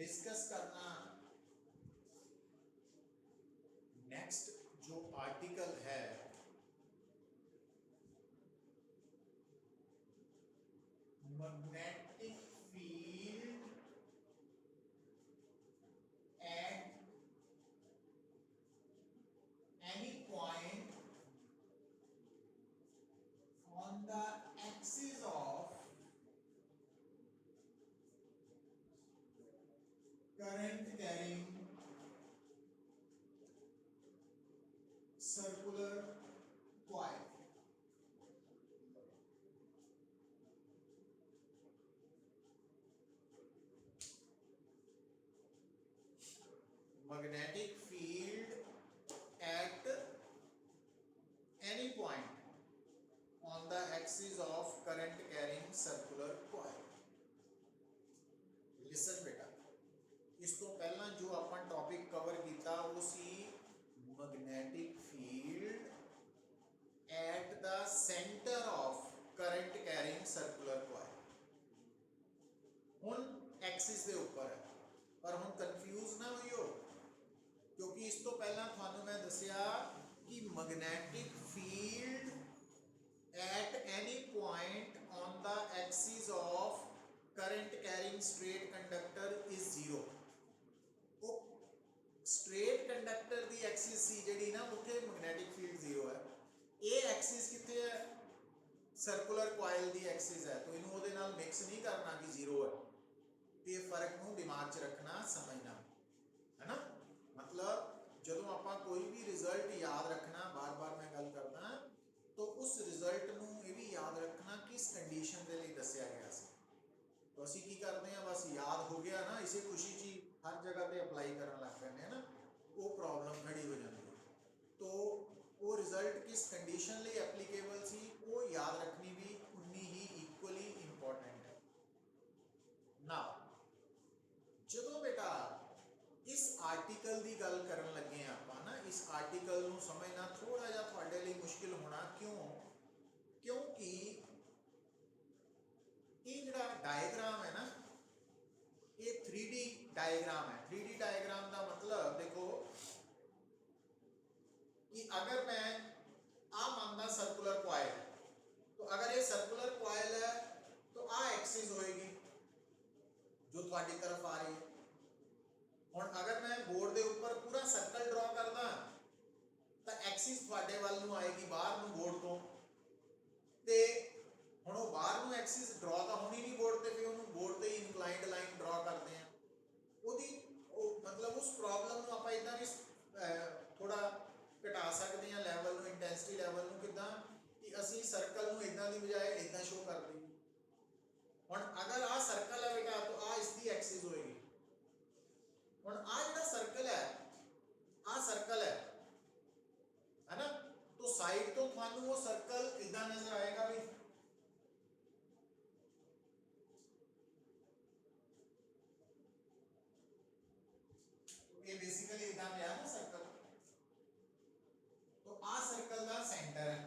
Discuss करना next जो article है magnetic field at any point on the axis of current carrying circular coil. Magnetic field at any point on the axis of current carrying circular coil. Listen बेटा, इस तो पहला जो अपन topic cover किया वो see magnetic field at the centre of current carrying circular coil. हुन axis दे ऊपर है, पर हुन कंफ्यूज ना होइयो, क्योंकि इस तो पहला थानू मैं दसिया कि magnetic field at any point on the axis of current carrying straight conductor is zero. ਉਹ straight conductor ਦੀ axis ਸੀ ਜਿਹੜੀ ਨਾ ਉੱਥੇ magnetic field zero ਹੈ। ਇਹ axis ਕਿੱਥੇ ਹੈ? circular coil ਦੀ axis ਹੈ, तो ਇਹਨੂੰ ਉਹਦੇ ਨਾਲ mix नहीं करना कि zero है। ਇਹ ਫਰਕ ਨੂੰ ਦਿਮਾਗ 'ਚ ਰੱਖਣਾ, ਸਮਝਣਾ है ना। मतलब ਜਦੋਂ ਆਪਾਂ ਕੋਈ ਵੀ ਰਿਜ਼ਲਟ ਯਾਦ ਰੱਖਣਾ, ਬਾਰ-ਬਾਰ मैं गल करदा, तो उस रिजल्ट नूं ये भी याद रखना किस कंडीशन के लिए दसिया गया सी। तो असी की करते हैं, बस याद हो गया ना, इसे खुशी ची हर जगह पे अप्लाई करने लग पैंदे हैं ना, वो प्रॉब्लम खड़ी हो जाती है। तो वो रिजल्ट किस कंडीशन लिए एप्लीकेबल सी, वो याद रखनी भी उन्नी ही इक्वली इंपॉर्टेंट है ना। जो बेटा इस आर्टिकल की गल करन लगे आपां ना, इस आर्टिकल नूं समझना थोड़ा जिहा तुहाडे लई मुश्किल होना। क्यों? क्योंकि ये जिहड़ा डायग्राम है ना, ये 3D डायग्राम है। 3D डायग्राम का मतलब देखो कि अगर मैं आ मानदा सर्कुलर कॉइल, तो अगर ये सर्कुलर कॉइल है तो आ एक्सिस होएगी जो तुहाडी तरफ आ रही है। और अगर मैं बोर्ड के ऊपर पूरा सर्कल ड्रॉ करदा तो एक्सिस तुहाडे वाल नूं आएगी, बाहर नूं बोर्ड तो। ते हुण वो बाहर नूं एक्सिस ड्रॉ तो होनी नहीं बोर्ड ते, फिर उहनूं बोर्ड ते ही इंक्लाइंड लाइन ड्रॉ करते हैं। ओदी मतलब उस प्रॉब्लम नूं आपां इदां भी थोड़ा घटा सकते हैं लैवल नूं, इंटेंसिटी लैवल नूं, किदां कि असीं सर्कल नूं इदां दी बजाय इदां शो कर दईए। हुण अगर आ सर्कल है बेटा, तो आ इसकी एक्सिस होएगी। और आ जिहड़ा सर्कल है, आ सर्कल है ना, तो साइड तो थानू वो सर्कल इदां नजर आएगा भी। तो ये बेसिकली इदां पे है ना सर्कल। तो आ सर्कल का सेंटर है,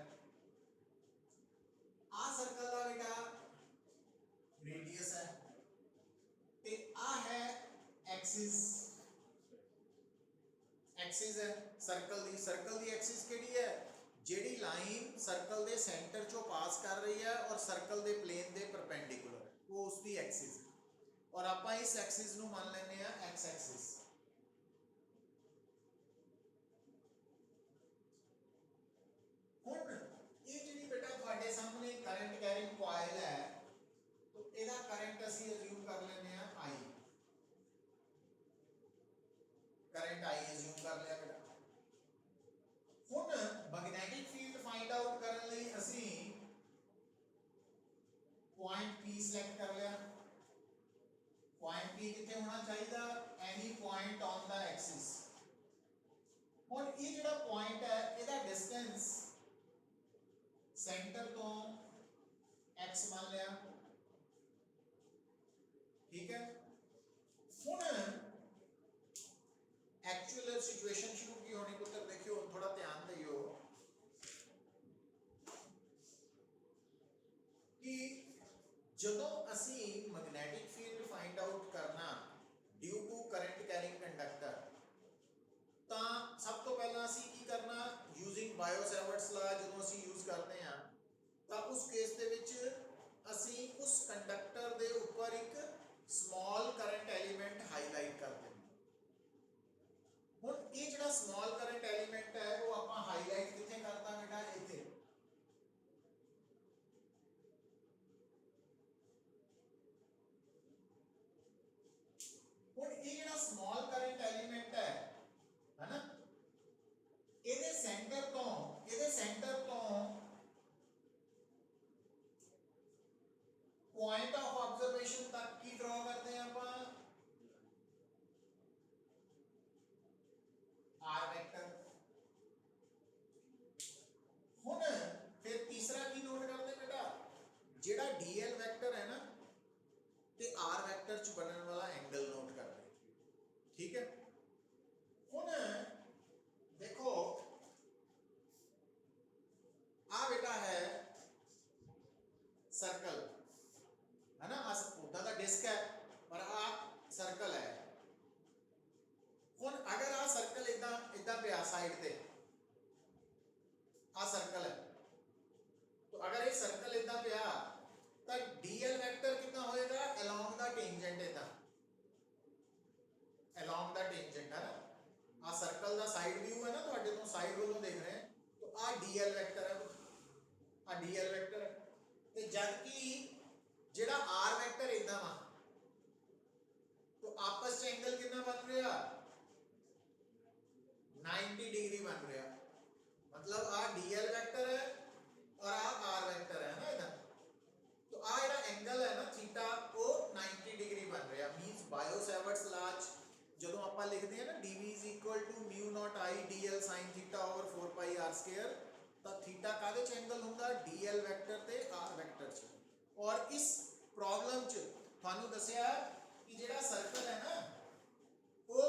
आ सर्कल का बेटा रेडियस है, ते आ है एक्सिस। एक्सिस है सर्कल दी। सर्कल दी एक्सिस केड़ी है? जेड़ी लाइन सर्कल दे सेंटर चो पास कर रही है और सर्कल दे प्लेन दे परपेंडिकुलर है, वो उसकी एक्सिस है। और आपां इस एक्सिस नूं मान लेने आ एक्स एक्सिस। हुण ये जेड़ी बेटा तुहाडे सामने करंट कैरिंग कॉइल है, तो इहदा करंट असीं अज्यूम कर लेने आ आई। करंट आई अज्यूम कर लिया बेटा। हुण मैग्नेटिक फील्ड फाइंड आउट करने लई असीं पॉइंट P सिलेक्ट कर लिया। पॉइंट P किथे होना चाहिए? Any point on the axis. हुण ये जिहड़ा पॉइंट है, इहदा डिस्टेंस सेंटर तो x मान लिया, ठीक है। हुण एक्चुअल सिचुएशन शुरू की होनी पुत्र, देखियो थोड़ा ध्यान दियो कि जदों असी मैग्नेटिक फील्ड फाइंड आउट करना ड्यू टू ਤੇ r ਵੈਕਟਰ ਚ ਬਣਨ ਵਾਲਾ ਐਂਗਲ ਨੋਟ ਕਰਦੇ। ਠੀਕ ਹੈ, ਹੁਣ देखो आ बेटा है सर्कल है ना, उदा का डिस्क है पर आ सर्कल है। हुन अगर आ सर्कल इदा इदा पे साइड ते आ सर्कल है, तो अगर ये सर्कल इदा पे तो dl वेक्टर कितना होएगा अलोंग द टेंजेंट, इदा अलोंग द टेंजेंट है ना। आ सर्कल दा साइड व्यू है ना, ਤੁਹਾਡੇ ਤੋਂ साइड ਵੱਲੋਂ देख रहे हैं, तो आ dl वेक्टर है, आ dl वेक्टर है। ਤੇ ਜਦ ਕਿ ਜਿਹੜਾ r वेक्टर ਇਦਾਂ ਵਾ, तो आपस ਚ एंगल कितना बन रहा 90 डिग्री बन रहा। मतलब आ dl वेक्टर है और आ r वेक्टर है ना इधर, तो आ ਜਿਹੜਾ एंगल है ना थीटा वो 90 डिग्री बन रहा। मींस बायो-सेवर्ट्स लॉ ਜਦੋਂ ਆਪਾਂ ਲਿਖਦੇ ਹਾਂ ਨਾ dv = μ naught I dl sin theta over 4 pi r square, ਤਾਂ ਥੀਟਾ ਕਾਦੇ ਚ ਐਂਗਲ ਹੁੰਦਾ dl ਵੈਕਟਰ ਤੇ r ਵੈਕਟਰ ਚ। ਔਰ ਇਸ ਪ੍ਰੋਬਲਮ ਚ ਤੁਹਾਨੂੰ ਦੱਸਿਆ ਕਿ ਜਿਹੜਾ ਸਰਕਲ ਹੈ ਨਾ ਉਹ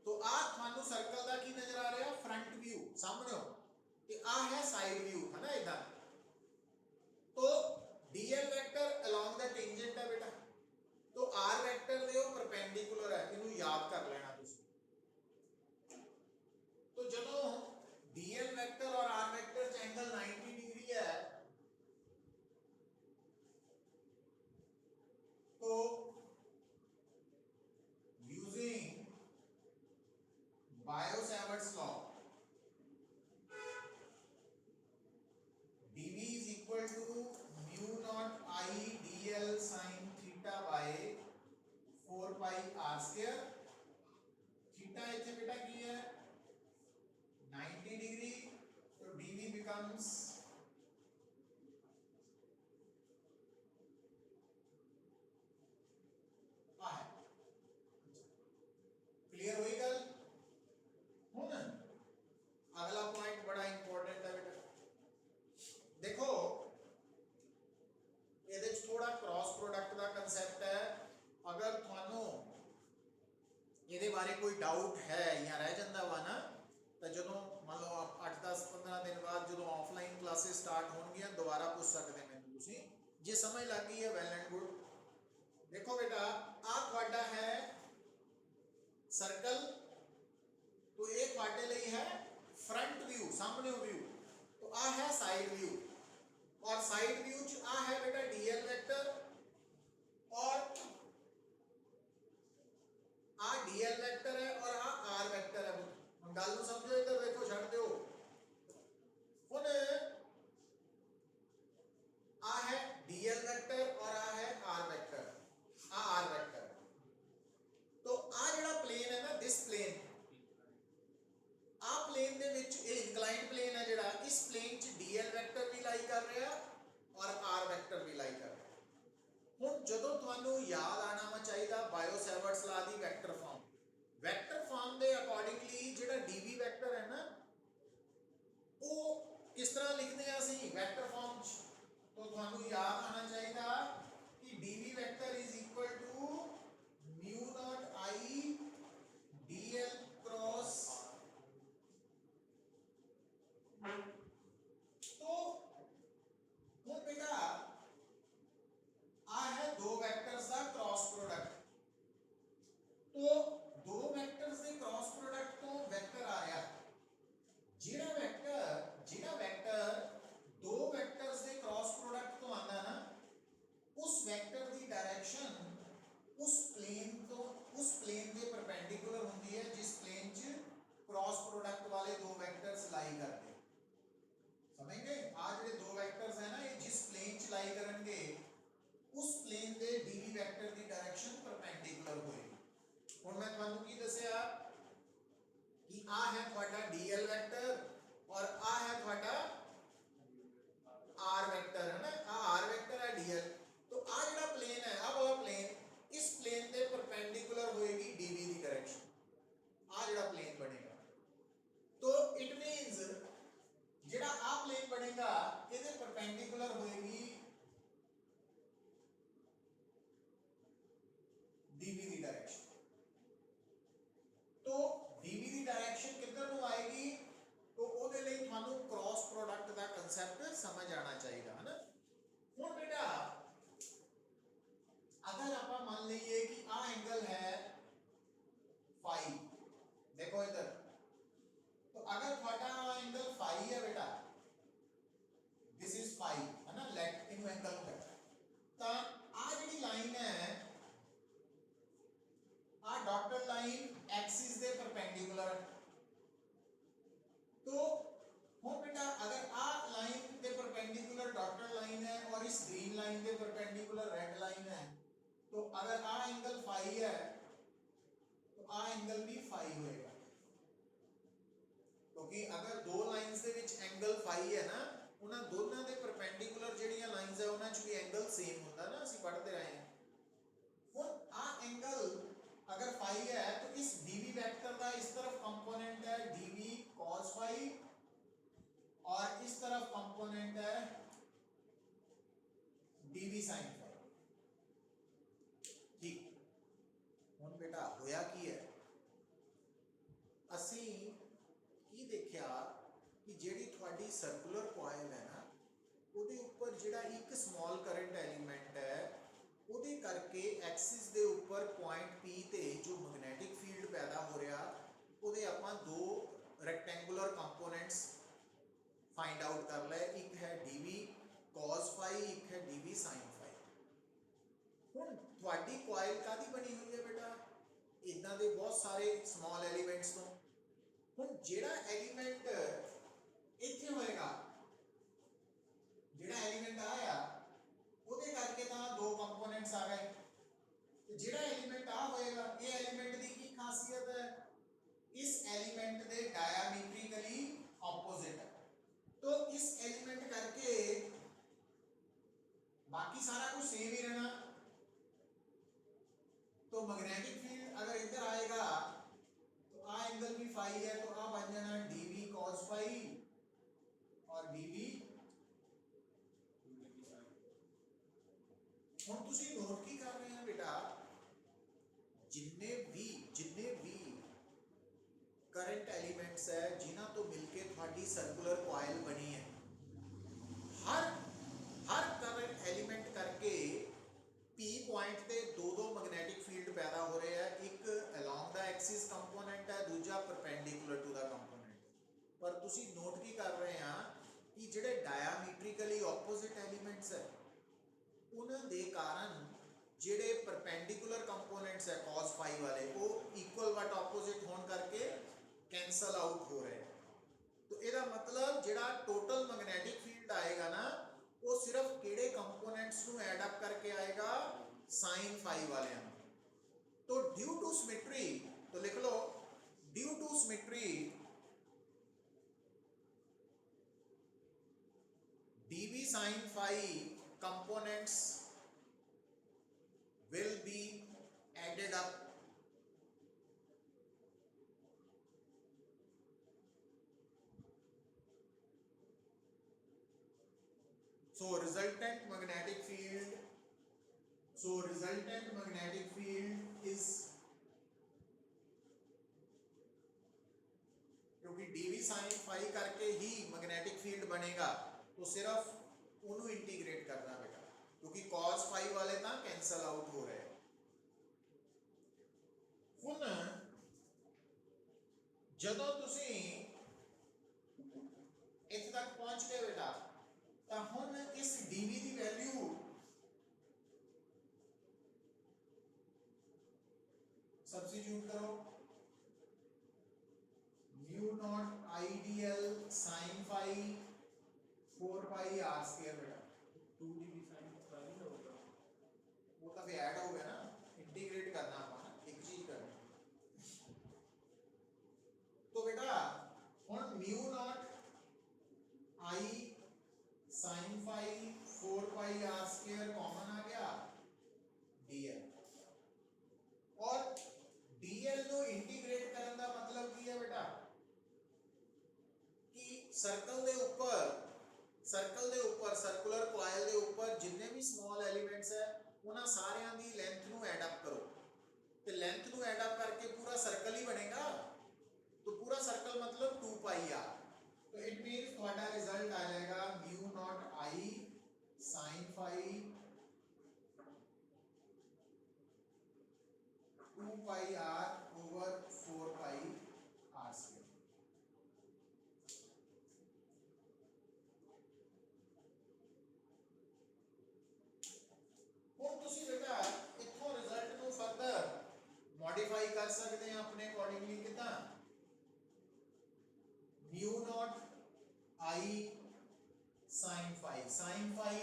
तो आ ਤੁਹਾਨੂੰ ਸਰਕਲ ਦਾ ਕੀ ਨਜ਼ਰ ਆ ਰਿਹਾ ਫਰੰਟ व्यू ਸਾਹਮਣੇ, ਤੇ ਆ ਹੈ ਸਾਈਡ व्यू है ना इधर। तो dl vector along the tangent है बेटा, तो r वेक्टर ਦੇ ਉਹ परपेंडिकुलर है, ਇਹਨੂੰ याद कर लेना ਤੁਸੀਂ। तो ਜਦੋਂ dl वेक्टर और r वेक्टर ਚ एंगल 90 डिग्री है, तो using bio-Savart's law dv = μ naught I dl sin theta by 4 pi r square। Theta इथे बेटा की है 90 डिग्री, तो dv becomes क्लियर हुई गल। हुन अगला पॉइंट बड़ा इंपॉर्टेंट है बेटा, देखो ਇਹਦੇ ਚ ਥੋੜਾ क्रॉस प्रोडक्ट ਦਾ ਕਨਸੈਪਟ ਹੈ। अगर ਤੁਹਾਨੂੰ ਇਹਦੇ ਬਾਰੇ ਕੋਈ ਡਾਊਟ ਹੈ ਜਾਂ ਰਹਿ ਜਾਂਦਾ ਵਾ ਨਾ, ਤਾਂ ਜਦੋਂ ਮੰਨ ਲਓ 8-10-15 ਦਿਨ ਬਾਅਦ ਜਦੋਂ ਆਫਲਾਈਨ ਕਲਾਸਿਸ ਸਟਾਰਟ ਹੋਣਗੀਆਂ ਦੁਬਾਰਾ ਪੁੱਛ ਸਕਦੇ ਮੈਨੂੰ ਤੁਸੀਂ, ਜੇ ਸਮਝ ਲੱਗ ਗਈ ਹੈ ਵੈਲ ਐਂਡ ਗੁੱਡ। ਦੇਖੋ बेटा ਆ ਤੁਹਾਡਾ ਹੈ सर्कल, तो एक ਤੁਹਾਡੇ ਲਈ है फ्रंट व्यू सामने व्यू, तो आ है साइड व्यू, और साइड व्यू च आ है बेटा dl वेक्टर और आ dl वेक्टर है और आ r वेक्टर है। हम गल ਨੂੰ समझो, इधर देखो ਛੱਡ ਦਿਓ। ਹੁਣ आ है dl वेक्टर और आ है r वेक्टर, आ r वेक्टर। तो आ ਜਿਹੜਾ प्लेन है ना दिस प्लेन, आ प्लेन ਦੇ ਵਿੱਚ ਇਹ ਇਨਕਲਾਈਨਡ प्लेन है ਜਿਹੜਾ, इस प्लेन ਚ dl वेक्टर भी लाई कर रहा और r वेक्टर भी लाई कर रहा। ਹੁਣ ਜਦੋਂ ਤੁਹਾਨੂੰ ਯਾਦ ਆਣਾ ਵਾ ਚਾਹੀਦਾ ਬਾਇਓ-ਸੇਵਰਟਸ ਲਾ ਦੀ ਵੈਕਟਰ ਫਾਰਮ ਦੇ ਅਕੋਰਡਿੰਗਲੀ ਜਿਹੜਾ dv ਵੈਕਟਰ ਹੈ ਨਾ ਉਹ ਕਿਸ ਤਰ੍ਹਾਂ ਲਿਖਦੇ ਆ ਅਸੀਂ ਵੈਕਟਰ ਫਾਰਮ ਚ। तो ਤੁਹਾਨੂੰ याद आना चाहिए कि dv vector = μ naught I dl cross. तो ਹੁਣ बेटा आ है दो वेक्टर्स का क्रॉस प्रोडक्ट, तो दो वेक्टर्स के क्रॉस प्रोडक्ट तो वेक्टर आ गया, ਜਿਹੜਾ वेक्टर दो वेक्टर्स के क्रॉस प्रोडक्ट तो आंदा ना मान लीजिए कि आ एंगल है फाई, देखो इधर, तो अगर थोड़ा एंगल फाई है बेटा, दिस इज फाई है ना, लेट इन एंगल कहता है, तो आ जी लाइन है, आ डॉटेड लाइन एक्सिस दे परपेंडिकुलर है। तो हो बेटा अगर आ लाइन के परपेंडिकुलर डॉटेड लाइन है और इस ग्रीन लाइन के परपेंडिकुलर रेड लाइन है, तो अगर आ एंगल फाई है तो आ एंगल भी फाई होएगा, क्योंकि अगर दो लाइंस ਦੇ ਵਿੱਚ एंगल फाई है ना, ਉਹਨਾਂ ਦੋਨਾਂ ਦੇ परपेंडिकुलर ਜਿਹੜੀਆਂ ਲਾਈਨਸ ਹੈ ਉਹਨਾਂ 'ਚ ਵੀ एंगल सेम ਹੁੰਦਾ ना, ਅਸੀਂ ਪੜ੍ਹਦੇ ਰਹੇ ਹਾਂ। ਹੁਣ आ एंगल अगर फाई है तो इस dv वेक्टर का इस तरफ कंपोनेंट है dv cos फाई और इस तरफ कंपोनेंट है dv sin फाई। ठीक, ਹੁਣ बेटा होया की है, ਅਸੀਂ की देखिया कि ਜਿਹੜੀ ਤੁਹਾਡੀ सर्कुलर कॉइल है ना, ਉਹਦੇ ਉੱਪਰ ਜਿਹੜਾ ਇੱਕ स्मॉल करंट एलिमेंट है, ਉਹਦੇ ਕਰਕੇ एक्सिस ਦੇ ਉੱਪਰ पॉइंट P ਤੇ जो मैग्नेटिक फील्ड पैदा हो रहा, ਉਹਦੇ ਆਪਾਂ दो रेक्टेंगुलर कंपोनेंट्स फाइंड आउट कर ले, एक है dv cos फाई, एक है dv sin फाई। ਹੁਣ ਤੁਹਾਡੀ कॉइल ਕਾਦੀ ਬਣੀ ਹੋਈ ਹੈ बेटा, ਇਦਾਂ ਦੇ ਬਹੁਤ ਸਾਰੇ स्मॉल एलिमेंट्स ਤੋਂ। ਹੁਣ ਜਿਹੜਾ एलिमेंट ਇੱਥੇ ਹੋਏਗਾ, ਜਿਹੜਾ एलिमेंट आया ਉਹਦੇ ਕਰਕੇ ਤਾਂ दो कंपोनेंट्स आ गए, तो ਜਿਹੜਾ एलिमेंट आ होएगा, ये एलिमेंट ਦੀ ਕੀ खासियत है, इस एलिमेंट ਦੇ डायमीट्रिकली ऑपोजिट है, तो इस एलिमेंट करके बाकी सारा कुछ सेम ही रहना। तो मैग्नेटिक फील्ड अगर इधर आएगा तो आ एंगल भी फाई है, तो आ बन जाना dv cos फाई और dv। ਹੁਣ ਤੁਸੀਂ ਨੋਟ ਕੀ ਕਰ ਰਹੇ ਹੋ बेटा, जिन्ने भी करंट एलिमेंट्स है जिन्हां तो मिलके थोड़ी सर्कुलर कॉइल बनी है, हर करंट एलिमेंट करके P पॉइंट पे दो मैग्नेटिक फील्ड पैदा हो रहे हैं, एक अलोंग द एक्सिस कंपोनेंट है, दूसरा परपेंडिकुलर टू द कंपोनेंट। पर तुसी नोट की कर रहे हैं कि जेडे डायमीट्रिकली ऑपोजिट एलिमेंट्स है, उन्हां दे कारण जेडे परपेंडिकुलर कंपोनेंट्स है cos फाई वाले, वो इक्वल बट ऑपोजिट होने करके कैंसल आउट हो रहे हैं। तो ਇਹਦਾ मतलब जेड़ा टोटल मैग्नेटिक फील्ड आएगा ना, वो सिर्फ केड़े कंपोनेंट्स ਨੂੰ ऐड अप करके आएगा, sin फाई वाले। तो ड्यू टू सिमेट्री, तो लिख लो due to symmetry dv sin phi components will be added up so resultant magnetic field is, क्योंकि dv sin फाई करके ही मैग्नेटिक फील्ड बनेगा, तो सिर्फ उन्होंने इंटीग्रेट करना बेटा, क्योंकि cos फाई वाले ਤਾਂ कैंसल आउट हो रहे हैं। ਹੁਣ ਜਦੋਂ ਤੁਸੀਂ ਇੱਥੇ ਤੱਕ ਪਹੁੰਚ ਗਏ बेटा, ਤਾਂ ਹੁਣ ਇਸ dv ਦੀ ਵੈਲਿਊ सब्स्टिट्यूट करो, म्यू नॉट आईडीएल sin phi 4 pi r square बेटा, 2dv sin फाई होगा, वो तो फिर ऐड हो गया ना, इंटीग्रेट करना अपना एक चीज करनी। तो बेटा ਹੁਣ mu not I sin phi 4 pi r square common आ गया dl, और dl ਨੂੰ इंटीग्रेट ਕਰਨ ਦਾ मतलब ਕੀ ਹੈ बेटा, कि सर्कल ਦੇ ਉੱਪਰ सर्कुलर कॉइल ਦੇ ਉੱਪਰ जिन्ने भी स्मॉल एलिमेंट्स है ਉਹਨਾਂ ਸਾਰਿਆਂ ਦੀ लेंथ ਨੂੰ ऐड अप करो, ਤੇ लेंथ ਨੂੰ ऐड अप करके पूरा सर्कल ही बनेगा। तो पूरा सर्कल मतलब 2 पाई r, तो इट मींस ਤੁਹਾਡਾ रिजल्ट आ जाएगा mu not I sin phi 2 pi r over 4 pi r square। ਹੁਣ ਤੁਸੀਂ ਬੇਟਾ ਇੱਥੋਂ ਰਿਜ਼ਲਟ ਨੂੰ ਫਰਦਰ ਮੋਡੀਫਾਈ ਕਰ ਸਕਦੇ ਆ ਆਪਣੇ ਅਕੋਰਡਿੰਗਲੀ ਕਿਦਾਂ mu naught I sin phi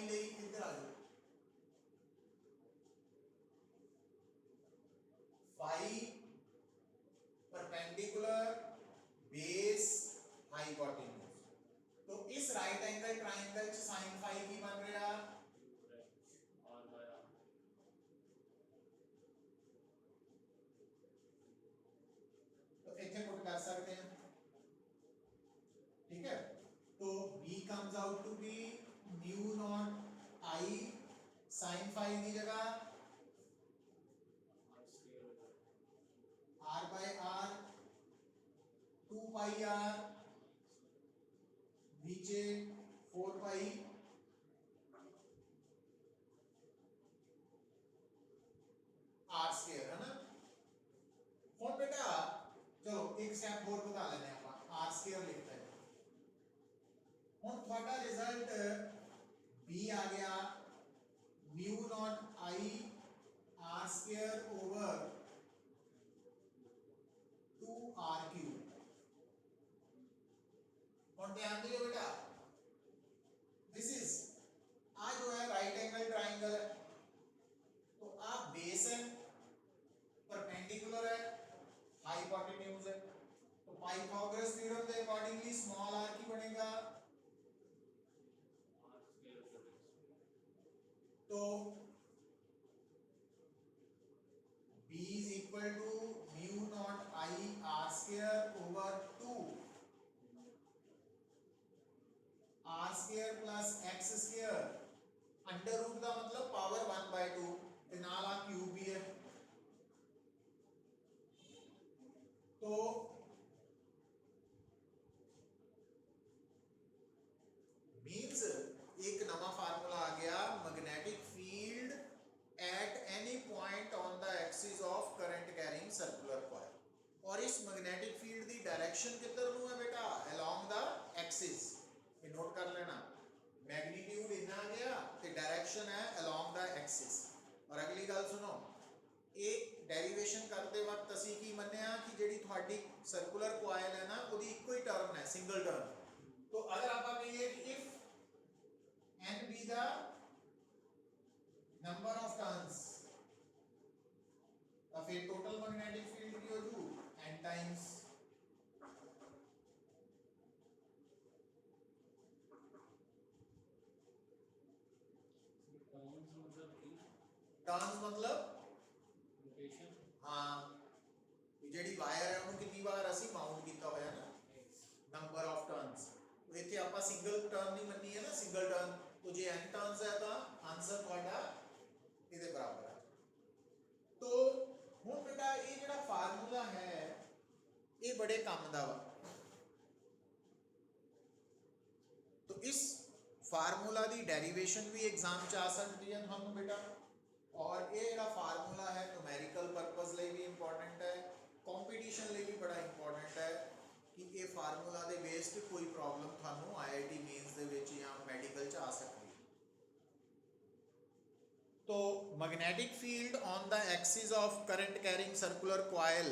ਲਈ ਇੱਧਰ ਆ ਜਾਓ phi perpendicular base hypotenuse। तो इस राइट एंगल ट्राइंगल च sin phi की बन रहा R by R। तो इथे पुट कर सकते हैं ठीक है। तो b comes out to be mu naught I sin phi की जगह R square r by r 2 pi r नीचे 4 pi r square है ना। ਹੁਣ बेटा चलो एक स्टेप और बता लेने ਆਪਾਂ r square लिखते हैं। ਹੁਣ ਤੁਹਾਡਾ ਰਿਜ਼ਲਟ b आ गया mu naught I r square over 2 r cube। और ध्यान दियो बेटा दिस इज आ जो है राइट एंगल ट्राइंगल है तो आप बेस है परपेंडिकुलर है हाइपोटेन्यूज है तो पाइथागोरस थ्योरम के अकॉर्डिंगली स्मॉल r की बनेगा R square तो b is equal to mu naught I r square over 2 r square plus x square under root का मतलब पावर 1/2 ते नाल आ क्यूब भी है तो मींस एक नवा फार्मूला आ गया magnetic field at any point on the axis of current carrying circular coil. और इस मैग्नेटिक फील्ड की डायरेक्शन किधर नु है बेटा अलोंग द एक्सिस। ये नोट कर लेना मैग्नीट्यूड इतना आ गया ते डायरेक्शन है अलोंग द एक्सिस। और अगली गल सुनो एक डेरिवेशन करते वक्त असी की मन्निया कि जेडी थोड़ी सर्कुलर कॉइल है ना ओदी इको ही टर्म है सिंगल टर्म। तो अगर आप कहिए कि if n be the number of turns तो फिर टोटल मैग्नेटिक फील्ड की हो जू n टाइम्स टर्न्स मतलब की टर्न्स मतलब रोटेशन हाँ जेडी वायर है ਉਹਨੂੰ ਕਿੰਨੀ ਵਾਰ ਅਸੀਂ ਮਾਊਂਟ ਕੀਤਾ ਹੋਇਆ ਨਾ नंबर ऑफ टर्न्स। तो इथे ਆਪਾਂ सिंगल टर्न नहीं ਮੰਨੀ है ना सिंगल टर्न तो जे n टर्न्स है तो आंसर ਤੁਹਾਡਾ ਇਹਦੇ ਬਰਾਬਰ ਹੈ। तो ਹੁਣ बेटा ਇਹ ਜਿਹੜਾ ਫਾਰਮੂਲਾ ਹੈ ਇਹ ਬੜੇ ਕੰਮ ਦਾ ਵਾ। तो इस फार्मूला दी डेरिवेशन भी एग्जाम च आ सकती है ਤੁਹਾਨੂੰ बेटा और ये ਜਿਹੜਾ फार्मूला है न्यूमेरिकल पर्पस ਲਈ भी इंपॉर्टेंट है कंपटीशन ਲਈ भी बड़ा इंपॉर्टेंट है कि ये फार्मूला ਦੇ बेस ਤੇ कोई प्रॉब्लम ਤੁਹਾਨੂੰ आईआईटी मेंस ਦੇ ਵਿੱਚ ਜਾਂ ਮੈਡੀਕਲ ਚ ਆ ਸਕਦੀ है। तो magnetic field on the axis of current carrying circular coil